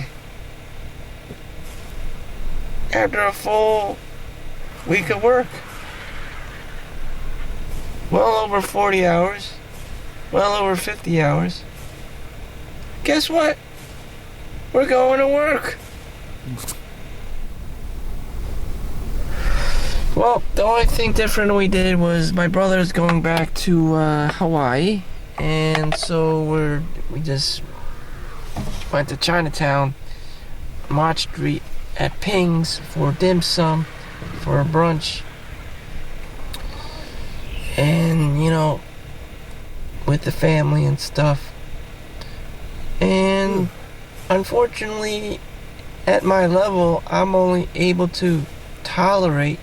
After a full week of work. Well over 40 hours. Well over 50 hours. Guess what? We're going to work. Well, the only thing different we did was my brother's going back to Hawaii. And so we just went to Chinatown, Mott Street, at Ping's for dim sum for a brunch, and you know, with the family and stuff. And unfortunately, at my level, I'm only able to tolerate,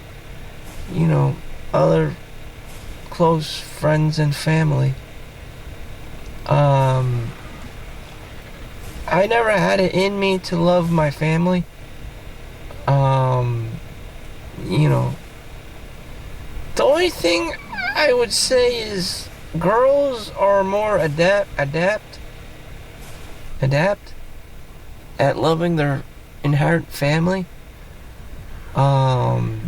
you know, other close friends and family. I never had it in me to love my family. You know, the only thing I would say is girls are more adept at loving their inherent family, and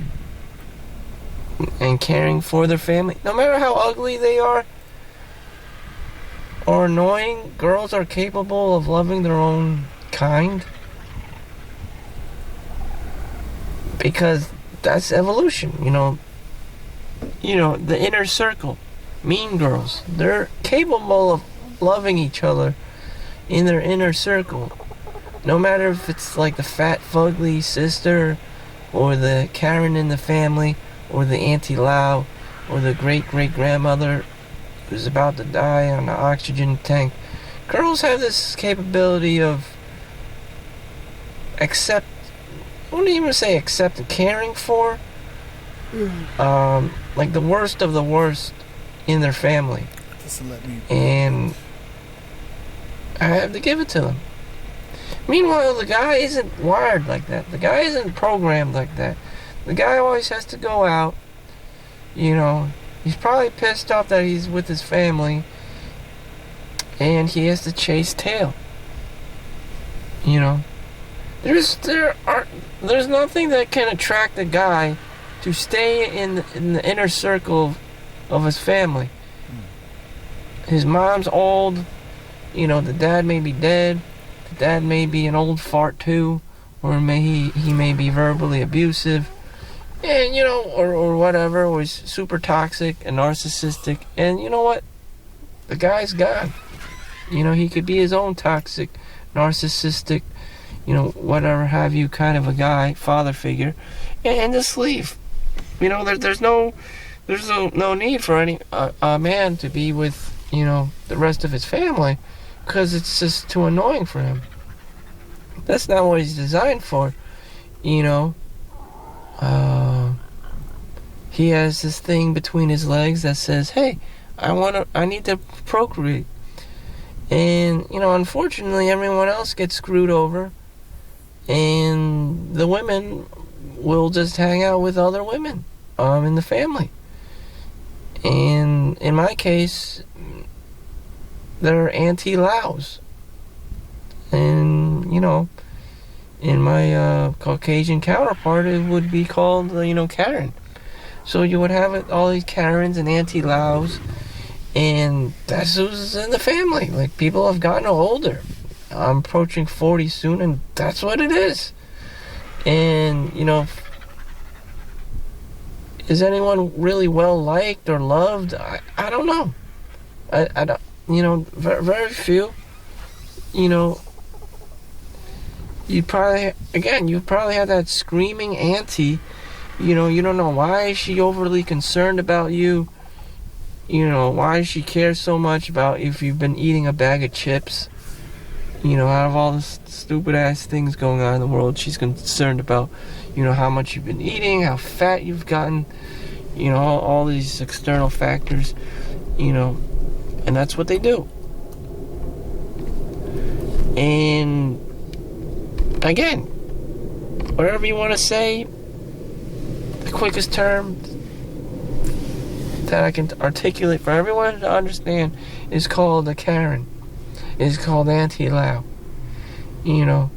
caring for their family. No matter how ugly they are or annoying, girls are capable of loving their own kind. Because that's evolution, you know. You know, the inner circle, mean girls, they're capable of loving each other in their inner circle. No matter if it's like the fat, fugly sister, or the Karen in the family, or the Auntie Lau, or the great-great-grandmother who's about to die on the oxygen tank. Girls have this capability of I wouldn't even say accept and caring for. like the worst of the worst in their family. And I have to give it to them. Meanwhile, the guy isn't wired like that. The guy isn't programmed like that. The guy always has to go out. You know, he's probably pissed off that he's with his family, and he has to chase tail. You know, there's nothing that can attract a guy to stay in the inner circle of his family. His mom's old. You know, the dad may be dead. The dad may be an old fart too, or he may be verbally abusive, and you know, or whatever, or he's super toxic and narcissistic. And you know what? The guy's gone. You know, he could be his own toxic, narcissistic, you know, whatever have you kind of a guy, father figure, and just leave. You know, there's no need for any a man to be with, you know, the rest of his family, because it's just too annoying for him. That's not what he's designed for. You know, he has this thing between his legs that says, hey, I need to procreate. And, you know, unfortunately, everyone else gets screwed over, and the women will just hang out with other women in the family. And in my case, they're anti-Laos. And, you know, in my Caucasian counterpart, it would be called, you know, Karen. So you would have all these Karens and anti-Laos, and that's who's in the family. Like, people have gotten older. I'm approaching 40 soon, and that's what it is. And, you know, is anyone really well liked or loved? I don't know. I don't, you know, very, very few. You know, you probably have that screaming auntie. You know, you don't know why is she overly concerned about you. You know, why she cares so much about if you've been eating a bag of chips. You know, out of all the stupid ass things going on in the world, she's concerned about, you know, how much you've been eating, how fat you've gotten, you know, all these external factors, you know, and that's what they do. And again, whatever you want to say, the quickest term that I can articulate for everyone to understand is called a Karen. Is called anti-Lao. You know,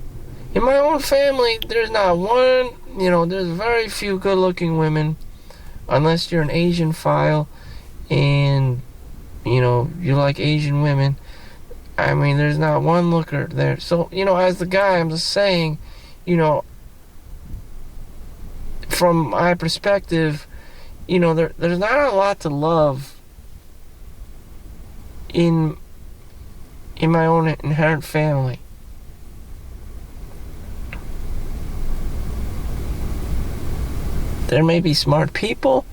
in my own family, there's not one, you know, there's very few good-looking women, unless you're an Asian file and, you know, you like Asian women. I mean, there's not one looker there. So, you know, as the guy, I'm just saying, you know, from my perspective, you know, there's not a lot to love in my own inherent family. There may be smart people,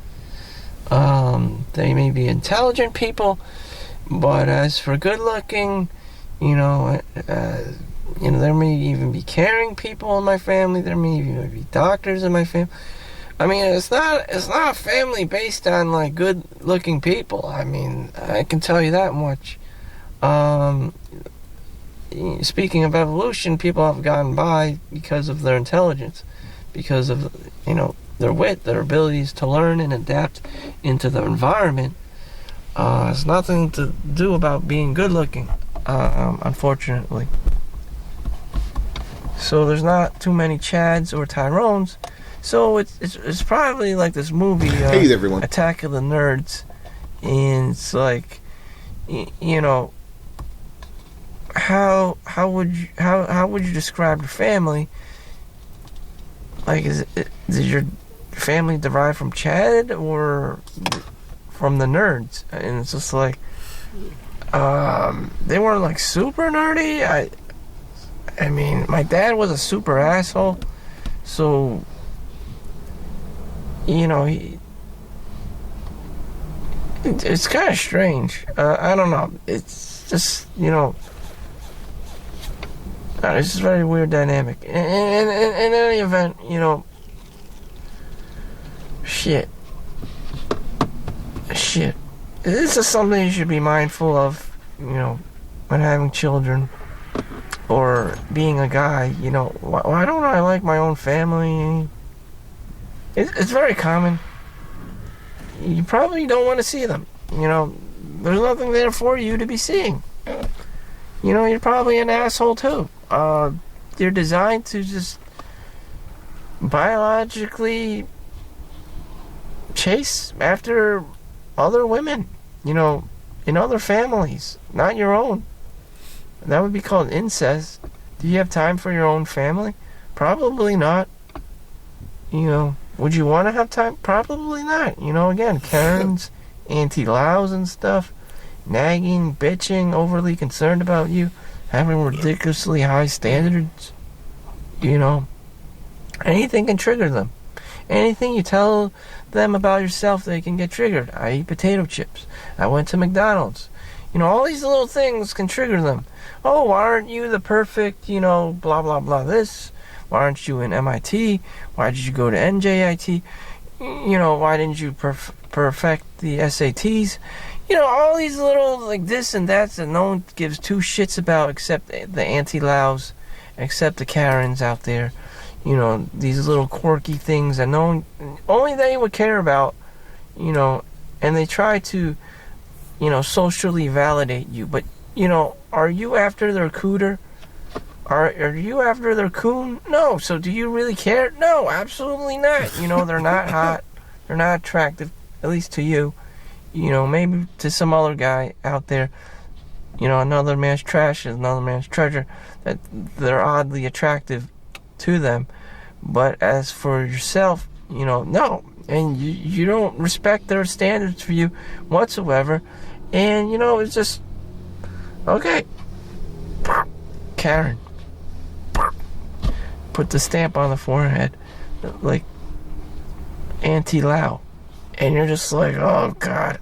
they may be intelligent people, but as for good looking, you know, there may even be caring people in my family. There may even be doctors in my family. I mean, it's not a family based on like good looking people. I mean, I can tell you that much. Speaking of evolution, people have gotten by because of their intelligence, because of, you know, their wit, their abilities to learn and adapt into the environment. It's nothing to do about being good looking, unfortunately. So there's not too many Chads or Tyrones. So it's probably like this movie, Hey everyone, Attack of the Nerds, and it's like, you know, how would you describe your family? Like, is your family derived from Chad or from the nerds? And it's just like, they weren't like super nerdy. I mean, my dad was a super asshole, so, you know, it's kind of strange. I don't know. It's just, you know, it's just a very weird dynamic. In any event, you know, shit. shit. This is something you should be mindful of, when having children or being a guy. Why don't I like my own family? It's very common. You probably don't want to see them. There's nothing there for you to be seeing. You're probably an asshole too. You're designed to just biologically chase after other women, in other families, not your own. That would be called incest. Do you have time for your own family? Probably not. Would you want to have time? Probably not. Again, Karens, Auntie Laos and stuff, nagging, bitching, overly concerned about you, having ridiculously high standards. Anything can trigger them. Anything you tell them about yourself, they can get triggered. I eat potato chips. I went to McDonald's. All these little things can trigger them. Oh, why aren't you the perfect, blah, blah, blah, this? Why aren't you in MIT? Why did you go to NJIT? Why didn't you perfect the SATs? All these little, like, this and that no one gives two shits about except the Auntie Laos, except the Karens out there. These little quirky things that only they would care about, and they try to, socially validate you. But, are you after their cooter? Are you after their coon? No. So do you really care? No, absolutely not. They're not hot. They're not attractive, at least to you. Maybe to some other guy out there. Another man's trash is another man's treasure. That they're oddly attractive to them. But as for yourself, no. And you don't respect their standards for you whatsoever. And, it's just, okay. Karen. Put the stamp on the forehead. Like Auntie Lao. And you're just like, oh, God.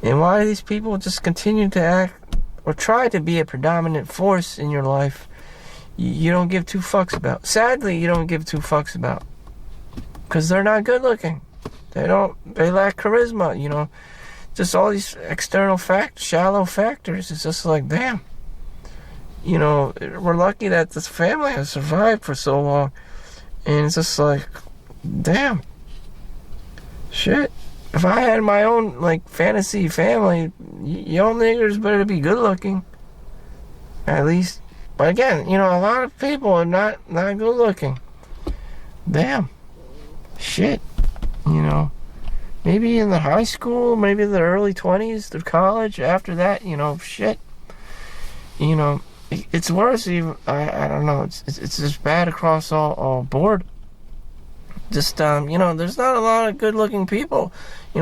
And why do these people just continue to act or try to be a predominant force in your life you don't give two fucks about? Sadly, you don't give two fucks about. Because they're not good looking. They lack charisma, Just all these external shallow factors. It's just like, damn. We're lucky that this family has survived for so long. And it's just like, damn. Shit. If I had my own, fantasy family, y'all niggers better be good looking. At least. But again, a lot of people are not good looking. Damn. Shit. Maybe in the high school, maybe the early 20s through college. After that, shit. It's worse even. I don't know. It's just bad across all board. Just, there's not a lot of good looking people.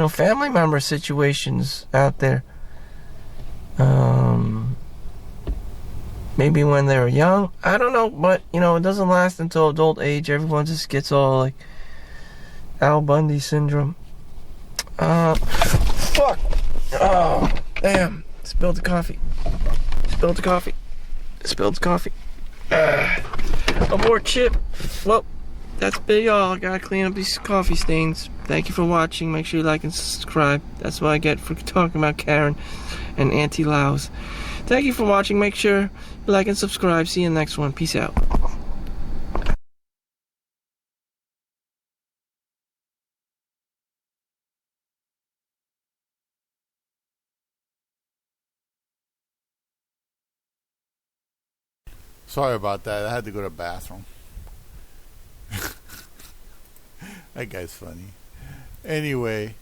Family member situations out there. Maybe when they were young. I don't know, but, it doesn't last until adult age. Everyone just gets all, like, Al Bundy syndrome. Fuck! Oh, damn. Spilled the coffee. Abort chip. Well, that's big all. I gotta clean up these coffee stains. Thank you for watching. Make sure you like and subscribe. That's what I get for talking about Karen and Auntie Laos. Thank you for watching. Make sure you like and subscribe. See you in the next one. Peace out. Sorry about that. I had to go to the bathroom. That guy's funny. Anyway,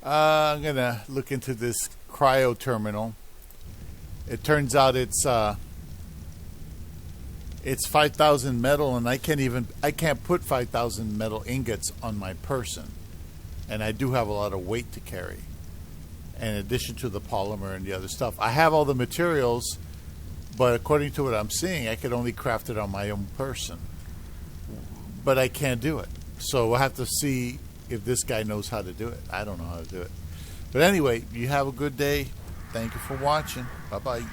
I'm going to look into this cryo terminal. It turns out it's 5,000 metal, and I can't put 5,000 metal ingots on my person. And I do have a lot of weight to carry. In addition to the polymer and the other stuff. I have all the materials, but according to what I'm seeing, I could only craft it on my own person. But I can't do it. So we'll have to see if this guy knows how to do it. I don't know how to do it. But anyway, you have a good day. Thank you for watching. Bye-bye.